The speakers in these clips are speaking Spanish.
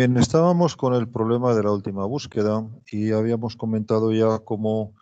Bien, estábamos con el problema de la última búsqueda y habíamos comentado ya cómo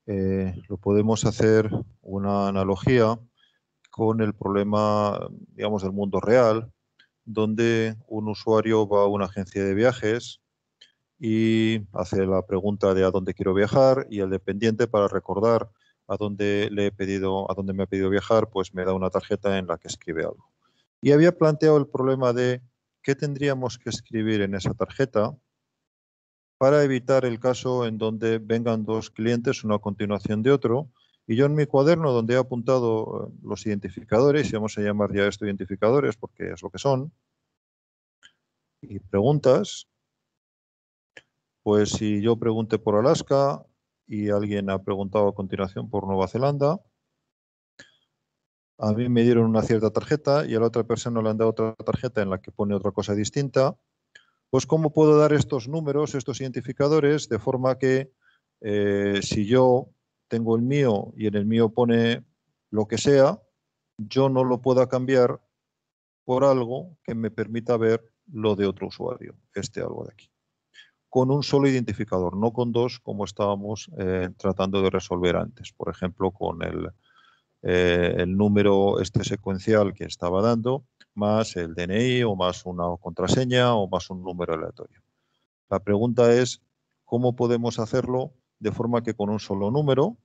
lo podemos hacer una analogía con el problema, digamos, del mundo real, donde un usuario va a una agencia de viajes y hace la pregunta de a dónde quiero viajar, y el dependiente, para recordar a dónde a dónde me ha pedido viajar, pues me da una tarjeta en la que escribe algo. Y había planteado el problema de qué tendríamos que escribir en esa tarjeta para evitar el caso en donde vengan dos clientes uno a continuación de otro. Y yo en mi cuaderno, donde he apuntado los identificadores, y vamos a llamar ya esto identificadores porque es lo que son, y preguntas, pues si yo pregunté por Alaska y alguien ha preguntado a continuación por Nueva Zelanda, a mí me dieron una cierta tarjeta y a la otra persona le han dado otra tarjeta en la que pone otra cosa distinta. Pues ¿cómo puedo dar estos números, estos identificadores, de forma que si yo tengo el mío y en el mío pone lo que sea, yo no lo pueda cambiar por algo que me permita ver lo de otro usuario, este algo de aquí? Con un solo identificador, no con dos, como estábamos tratando de resolver antes. Por ejemplo, con el número este secuencial que estaba dando, más el DNI o más una contraseña o más un número aleatorio. La pregunta es, ¿cómo podemos hacerlo de forma que con un solo número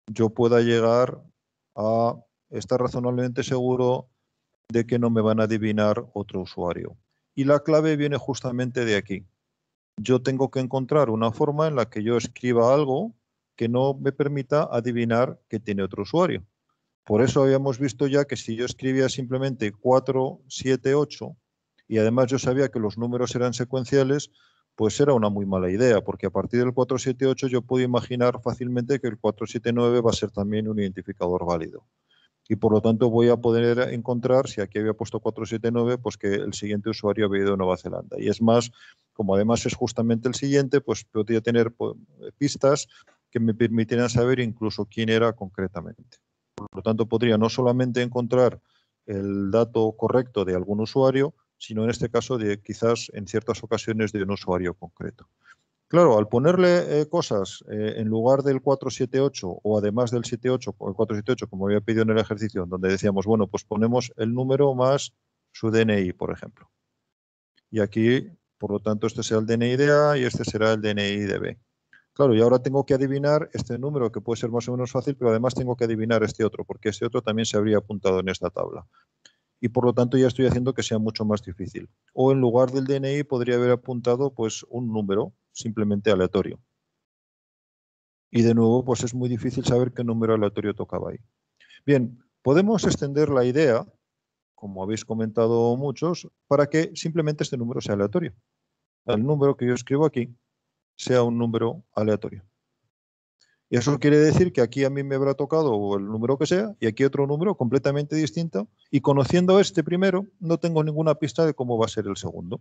yo pueda llegar a estar razonablemente seguro de que no me van a adivinar otro usuario? Y la clave viene justamente de aquí. Yo tengo que encontrar una forma en la que yo escriba algo que no me permita adivinar que tiene otro usuario. Por eso habíamos visto ya que si yo escribía simplemente 478 y además yo sabía que los números eran secuenciales, pues era una muy mala idea, porque a partir del 478 yo puedo imaginar fácilmente que el 479 va a ser también un identificador válido. Y por lo tanto voy a poder encontrar, si aquí había puesto 479, pues que el siguiente usuario había ido a Nueva Zelanda. Y es más, como además es justamente el siguiente, pues podría tener pistas que me permitieran saber incluso quién era concretamente. Por lo tanto, podría no solamente encontrar el dato correcto de algún usuario, sino en este caso de quizás en ciertas ocasiones de un usuario concreto. Claro, al ponerle cosas en lugar del 478 o además del 78 o el 478, como había pedido en el ejercicio, donde decíamos, bueno, pues ponemos el número más su DNI, por ejemplo. Y aquí, por lo tanto, este será el DNI de A y este será el DNI de B. Claro, y ahora tengo que adivinar este número, que puede ser más o menos fácil, pero además tengo que adivinar este otro, porque este otro también se habría apuntado en esta tabla. Y por lo tanto ya estoy haciendo que sea mucho más difícil. O en lugar del DNI podría haber apuntado pues un número simplemente aleatorio. Y de nuevo, pues es muy difícil saber qué número aleatorio tocaba ahí. Bien, podemos extender la idea, como habéis comentado muchos, para que simplemente este número sea aleatorio. El número que yo escribo aquí sea un número aleatorio. Y eso quiere decir que aquí a mí me habrá tocado el número que sea y aquí otro número completamente distinto, y conociendo este primero no tengo ninguna pista de cómo va a ser el segundo.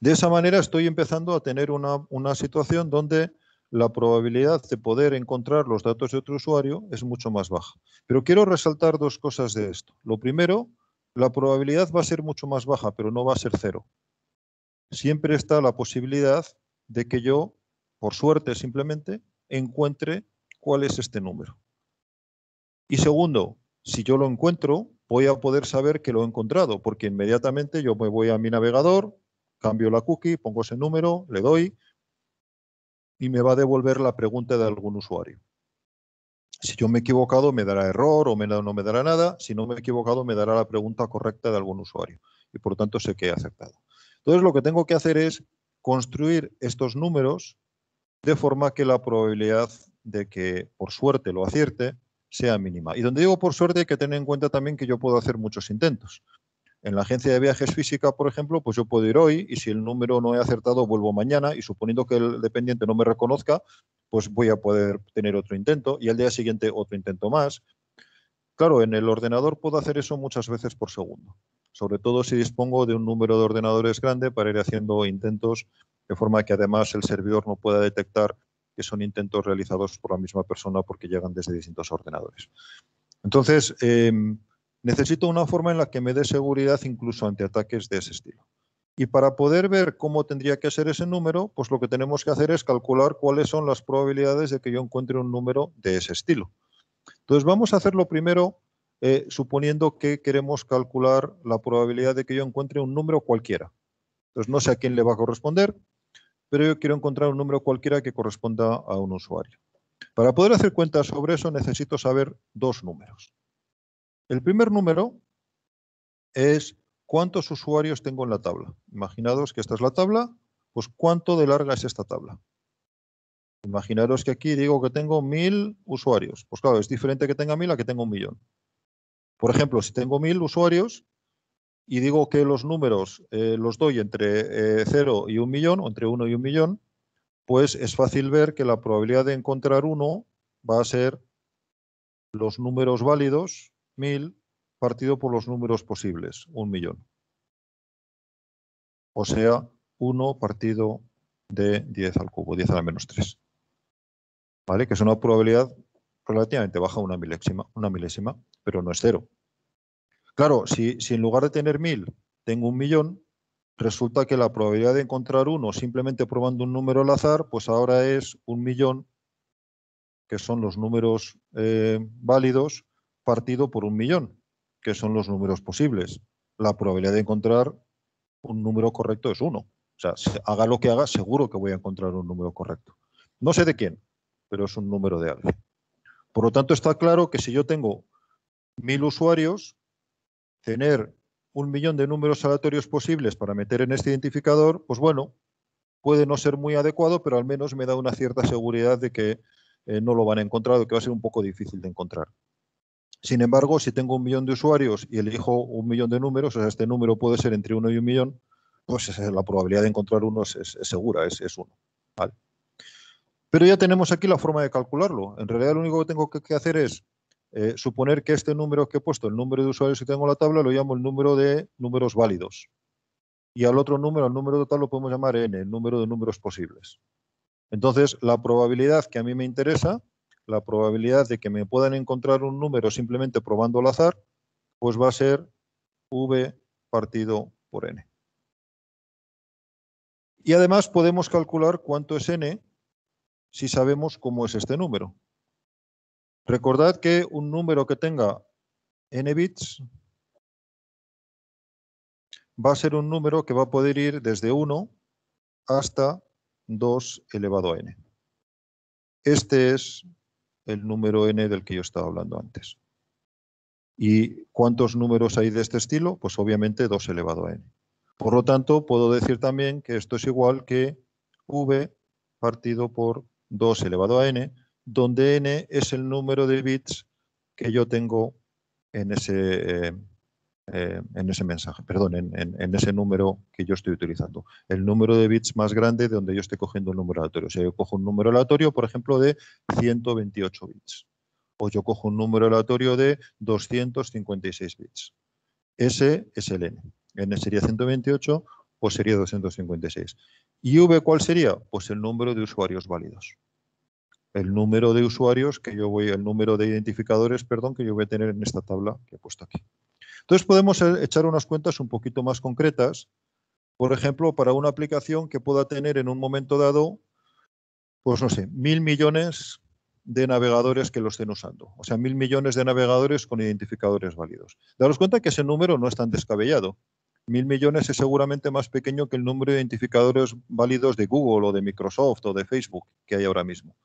De esa manera estoy empezando a tener una situación donde la probabilidad de poder encontrar los datos de otro usuario es mucho más baja. Pero quiero resaltar dos cosas de esto. Lo primero, la probabilidad va a ser mucho más baja, pero no va a ser cero. Siempre está la posibilidad de que yo, por suerte simplemente, encuentre cuál es este número. Y segundo, si yo lo encuentro, voy a poder saber que lo he encontrado, porque inmediatamente yo me voy a mi navegador, cambio la cookie, pongo ese número, le doy y me va a devolver la pregunta de algún usuario. Si yo me he equivocado, me dará error o no me dará nada. Si no me he equivocado, me dará la pregunta correcta de algún usuario. Y por lo tanto sé que he acertado. Entonces lo que tengo que hacer es construir estos números de forma que la probabilidad de que por suerte lo acierte sea mínima. Y donde digo por suerte hay que tener en cuenta también que yo puedo hacer muchos intentos. En la agencia de viajes física, por ejemplo, pues yo puedo ir hoy y si el número no he acertado, vuelvo mañana y suponiendo que el dependiente no me reconozca, pues voy a poder tener otro intento y al día siguiente otro intento más. Claro, en el ordenador puedo hacer eso muchas veces por segundo, sobre todo si dispongo de un número de ordenadores grande para ir haciendo intentos de forma que además el servidor no pueda detectar que son intentos realizados por la misma persona porque llegan desde distintos ordenadores. Entonces, necesito una forma en la que me dé seguridad incluso ante ataques de ese estilo. Y para poder ver cómo tendría que ser ese número, pues lo que tenemos que hacer es calcular cuáles son las probabilidades de que yo encuentre un número de ese estilo. Entonces vamos a hacerlo primero suponiendo que queremos calcular la probabilidad de que yo encuentre un número cualquiera. Entonces no sé a quién le va a corresponder, pero yo quiero encontrar un número cualquiera que corresponda a un usuario. Para poder hacer cuentas sobre eso necesito saber dos números. El primer número es cuántos usuarios tengo en la tabla. Imaginaos que esta es la tabla, pues cuánto de larga es esta tabla. Imaginaros que aquí digo que tengo 1000 usuarios. Pues claro, es diferente que tenga 1000 a que tenga 1.000.000. Por ejemplo, si tengo 1000 usuarios y digo que los números los doy entre 0 y 1.000.000, o entre 1 y 1.000.000, pues es fácil ver que la probabilidad de encontrar uno va a ser los números válidos, 1000, partido por los números posibles, 1.000.000. O sea, 1 partido de 10 al cubo, 10 a la menos 3. ¿Vale? Que es una probabilidad relativamente baja, una milésima, pero no es cero. Claro, si en lugar de tener 1000 tengo 1.000.000, resulta que la probabilidad de encontrar uno simplemente probando un número al azar, pues ahora es 1.000.000, que son los números válidos, partido por 1.000.000, que son los números posibles. La probabilidad de encontrar un número correcto es 1. O sea, haga lo que haga, seguro que voy a encontrar un número correcto. No sé de quién, pero es un número de alguien. Por lo tanto, está claro que si yo tengo 1000 usuarios, tener 1.000.000 de números aleatorios posibles para meter en este identificador, pues bueno, puede no ser muy adecuado, pero al menos me da una cierta seguridad de que no lo van a encontrar o que va a ser un poco difícil de encontrar. Sin embargo, si tengo 1.000.000 de usuarios y elijo 1.000.000 de números, o sea, este número puede ser entre 1 y 1.000.000, pues la probabilidad de encontrar uno es segura, es 1. ¿Vale? Pero ya tenemos aquí la forma de calcularlo. En realidad lo único que tengo que hacer es suponer que este número que he puesto, el número de usuarios que tengo en la tabla, lo llamo el número de números válidos. Y al otro número, al número total, lo podemos llamar n, el número de números posibles. Entonces, la probabilidad que a mí me interesa, la probabilidad de que me puedan encontrar un número simplemente probando al azar, pues va a ser v partido por n. Y además podemos calcular cuánto es n si sabemos cómo es este número. Recordad que un número que tenga n bits va a ser un número que va a poder ir desde 1 hasta 2 elevado a n. Este es el número n del que yo estaba hablando antes. ¿Y cuántos números hay de este estilo? Pues obviamente 2 elevado a n. Por lo tanto, puedo decir también que esto es igual que v partido por 2 elevado a n, donde n es el número de bits que yo tengo en ese mensaje, perdón, en ese número que yo estoy utilizando. El número de bits más grande de donde yo estoy cogiendo un número aleatorio. O sea, yo cojo un número aleatorio, por ejemplo, de 128 bits. O yo cojo un número aleatorio de 256 bits. Ese es el n. N sería 128, pues sería 256. ¿Y v cuál sería? Pues el número de usuarios válidos. El número de usuarios que yo voy, el número de identificadores, perdón, que yo voy a tener en esta tabla que he puesto aquí. Entonces podemos echar unas cuentas un poquito más concretas, por ejemplo, para una aplicación que pueda tener en un momento dado, pues no sé, 1.000 millones de navegadores que lo estén usando. O sea, 1.000 millones de navegadores con identificadores válidos. Daros cuenta que ese número no es tan descabellado. 1.000 millones es seguramente más pequeño que el número de identificadores válidos de Google o de Microsoft o de Facebook que hay ahora mismo.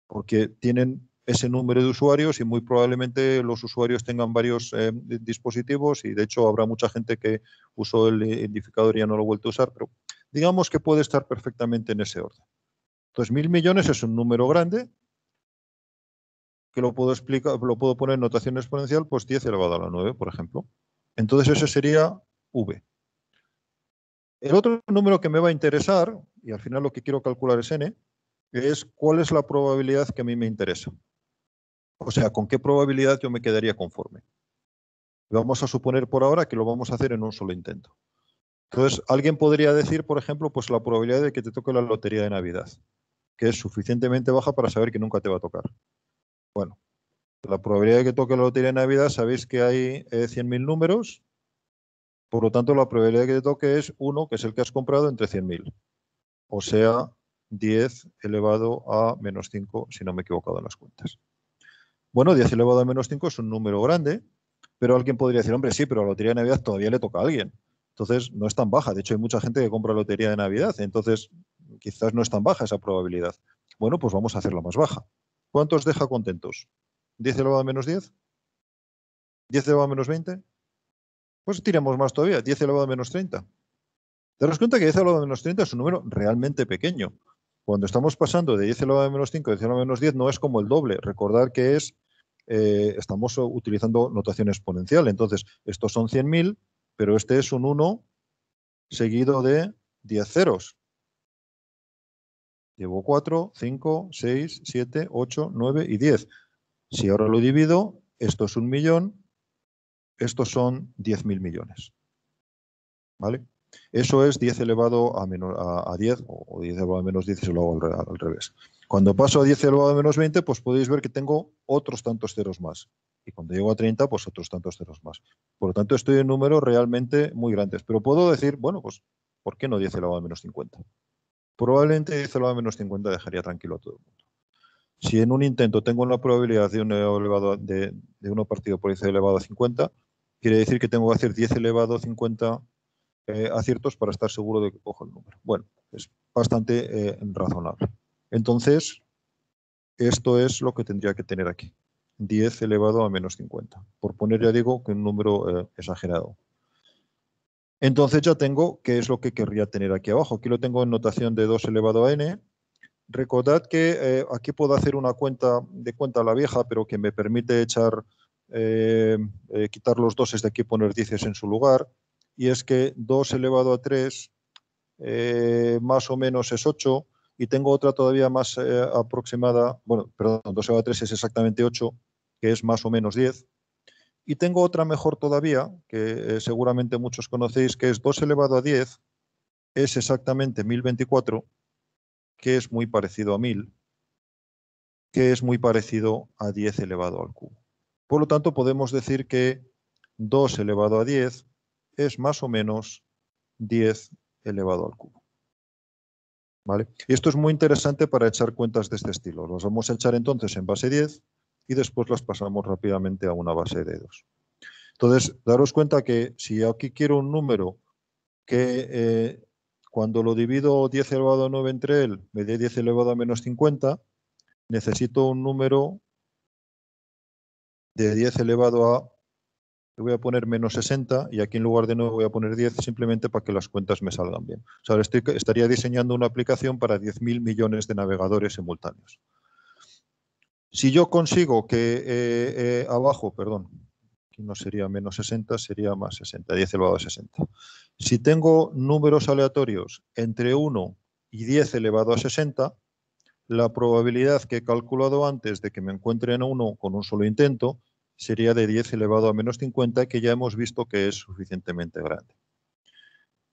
Porque tienen ese número de usuarios y muy probablemente los usuarios tengan varios dispositivos y de hecho habrá mucha gente que usó el identificador y ya no lo ha vuelto a usar, pero digamos que puede estar perfectamente en ese orden. Entonces, 1.000 millones es un número grande que lo puedo explicar, lo puedo poner en notación exponencial, pues 10 elevado a la 9, por ejemplo. Entonces ese sería v. El otro número que me va a interesar, y al final lo que quiero calcular es n, es cuál es la probabilidad que a mí me interesa. O sea, con qué probabilidad yo me quedaría conforme. Vamos a suponer por ahora que lo vamos a hacer en un solo intento. Entonces, alguien podría decir, por ejemplo, pues la probabilidad de que te toque la lotería de Navidad, que es suficientemente baja para saber que nunca te va a tocar. Bueno, la probabilidad de que toque la lotería de Navidad, sabéis que hay 100.000 números Por lo tanto, la probabilidad que te toque es 1, que es el que has comprado, entre 100.000. O sea, 10 elevado a menos 5, si no me he equivocado en las cuentas. Bueno, 10 elevado a menos 5 es un número grande, pero alguien podría decir, hombre, sí, pero la lotería de Navidad todavía le toca a alguien. Entonces, no es tan baja. De hecho, hay mucha gente que compra lotería de Navidad. Entonces, quizás no es tan baja esa probabilidad. Bueno, pues vamos a hacerla más baja. ¿Cuántos deja contentos? ¿10 elevado a menos 10? ¿10 elevado a menos 20? Pues tiremos más todavía. 10 elevado a menos 30. Te das cuenta que 10 elevado a menos 30 es un número realmente pequeño. Cuando estamos pasando de 10 elevado a menos 5 a 10 elevado a menos 10 no es como el doble. Recordar que estamos utilizando notación exponencial. Entonces, estos son 100.000, pero este es un 1 seguido de 10 ceros. Llevo 4, 5, 6, 7, 8, 9 y 10. Si ahora lo divido, esto es 1.000.000, estos son 10.000 millones. ¿Vale? Eso es 10 elevado a 10 o 10 elevado a menos 10 y se lo hago al revés. Cuando paso a 10 elevado a menos 20, pues podéis ver que tengo otros tantos ceros más. Y cuando llego a 30, pues otros tantos ceros más. Por lo tanto, estoy en números realmente muy grandes. Pero puedo decir, bueno, pues, ¿por qué no 10 elevado a menos 50? Probablemente 10 elevado a menos 50 dejaría tranquilo a todo el mundo. Si en un intento tengo una probabilidad de 1 partido por 10 elevado a 50, quiere decir que tengo que hacer 10 elevado a 50 aciertos para estar seguro de que cojo el número. Bueno, es bastante razonable. Entonces, esto es lo que tendría que tener aquí. 10 elevado a menos 50. Por poner, ya digo, que un número exagerado. Entonces ya tengo qué es lo que querría tener aquí abajo. Aquí lo tengo en notación de 2 elevado a n. Recordad que aquí puedo hacer una cuenta de cuenta a la vieja, pero que me permite quitar los doses de aquí y poner dieces en su lugar. Y es que 2 elevado a 3 más o menos es 8, y tengo otra todavía más aproximada, bueno, perdón, 2 elevado a 3 es exactamente 8, que es más o menos 10. Y tengo otra mejor todavía, que seguramente muchos conocéis, que es 2 elevado a 10, es exactamente 1024, que es muy parecido a 1000, que es muy parecido a 10 elevado al cubo. Por lo tanto, podemos decir que 2 elevado a 10 es más o menos 10 elevado al cubo. ¿Vale? Y esto es muy interesante para echar cuentas de este estilo. Las vamos a echar entonces en base 10 y después las pasamos rápidamente a una base de 2. Entonces, daros cuenta que si aquí quiero un número que cuando lo divido 10 elevado a 9 entre él me dé 10 elevado a menos 50, necesito un número de 10 elevado a, le voy a poner menos 60, y aquí en lugar de 9 voy a poner 10 simplemente para que las cuentas me salgan bien. O sea, estaría diseñando una aplicación para 10.000 millones de navegadores simultáneos. Si yo consigo que abajo, perdón, aquí no sería menos 60, sería más 60, 10 elevado a 60. Si tengo números aleatorios entre 1 y 10 elevado a 60, la probabilidad que he calculado antes de que me encuentre en 1 con un solo intento sería de 10 elevado a menos 50, que ya hemos visto que es suficientemente grande.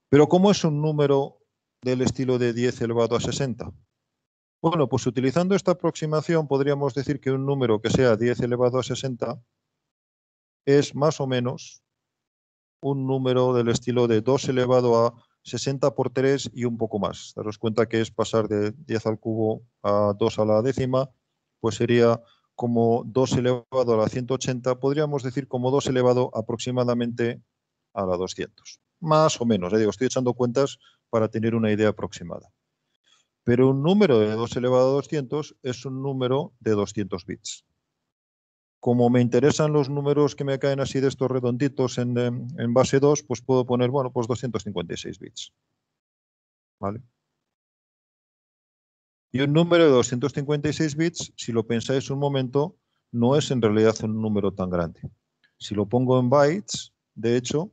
Pero ¿cómo es un número del estilo de 10 elevado a 60? Bueno, pues utilizando esta aproximación podríamos decir que un número que sea 10 elevado a 60 es más o menos un número del estilo de 2 elevado a 60 por 3 y un poco más. Daros cuenta que es pasar de 10 al cubo a 2 a la décima, pues sería como 2 elevado a la 180, podríamos decir como 2 elevado aproximadamente a la 200. Más o menos, digo, estoy echando cuentas para tener una idea aproximada. Pero un número de 2 elevado a 200 es un número de 200 bits. Como me interesan los números que me caen así de estos redonditos en base 2, pues puedo poner, bueno, pues 256 bits. ¿Vale? Y un número de 256 bits, si lo pensáis un momento, no es en realidad un número tan grande. Si lo pongo en bytes, de hecho,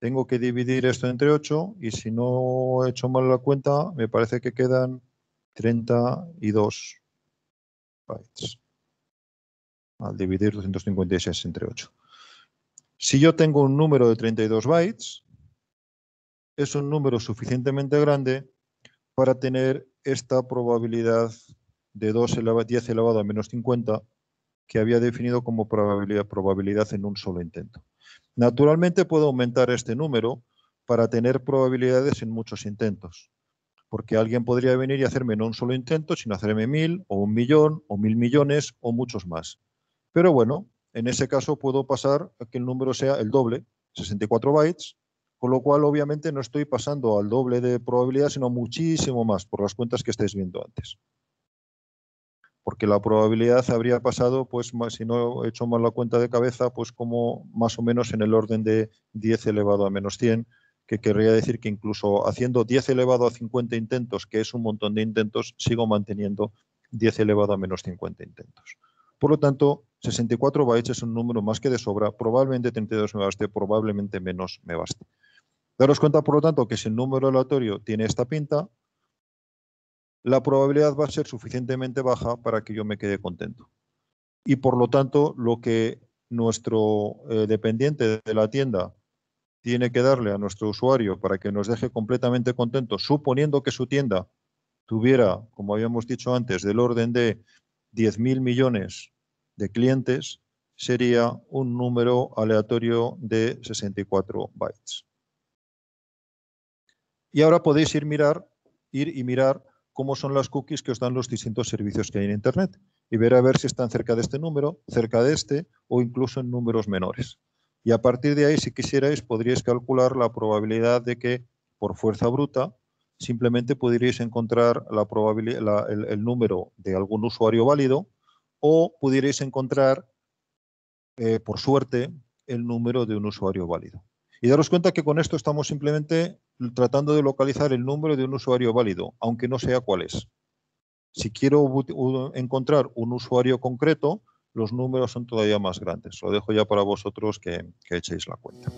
tengo que dividir esto entre 8, y si no he hecho mal la cuenta, me parece que quedan 32 bytes. Al dividir 256 entre 8. Si yo tengo un número de 32 bytes, es un número suficientemente grande para tener esta probabilidad de 10 elevado a menos 50, que había definido como probabilidad en un solo intento. Naturalmente puedo aumentar este número para tener probabilidades en muchos intentos, porque alguien podría venir y hacerme no un solo intento, sino hacerme 1000 o 1.000.000 o 1.000 millones o muchos más. Pero bueno, en ese caso puedo pasar a que el número sea el doble, 64 bytes, con lo cual obviamente no estoy pasando al doble de probabilidad, sino muchísimo más, por las cuentas que estáis viendo antes. Porque la probabilidad habría pasado, pues si no he hecho mal la cuenta de cabeza, pues como más o menos en el orden de 10 elevado a menos 100, que querría decir que incluso haciendo 10 elevado a 50 intentos, que es un montón de intentos, sigo manteniendo 10 elevado a menos 50 intentos. Por lo tanto, 64 bytes es un número más que de sobra, probablemente 32 me baste, probablemente menos me baste. Daros cuenta, por lo tanto, que si el número aleatorio tiene esta pinta, la probabilidad va a ser suficientemente baja para que yo me quede contento. Y por lo tanto, lo que nuestro dependiente de la tienda tiene que darle a nuestro usuario para que nos deje completamente contento, suponiendo que su tienda tuviera, como habíamos dicho antes, del orden de 10.000 millones de clientes, sería un número aleatorio de 64 bytes. Y ahora podéis ir y mirar cómo son las cookies que os dan los distintos servicios que hay en Internet y ver a ver si están cerca de este número, cerca de este o incluso en números menores. Y a partir de ahí, si quisierais, podríais calcular la probabilidad de que, por fuerza bruta, simplemente pudierais encontrar el número de algún usuario válido o pudierais encontrar, por suerte, el número de un usuario válido. Y daros cuenta que con esto estamos simplemente tratando de localizar el número de un usuario válido, aunque no sea cuál es. Si quiero encontrar un usuario concreto, los números son todavía más grandes. Lo dejo ya para vosotros que echéis la cuenta.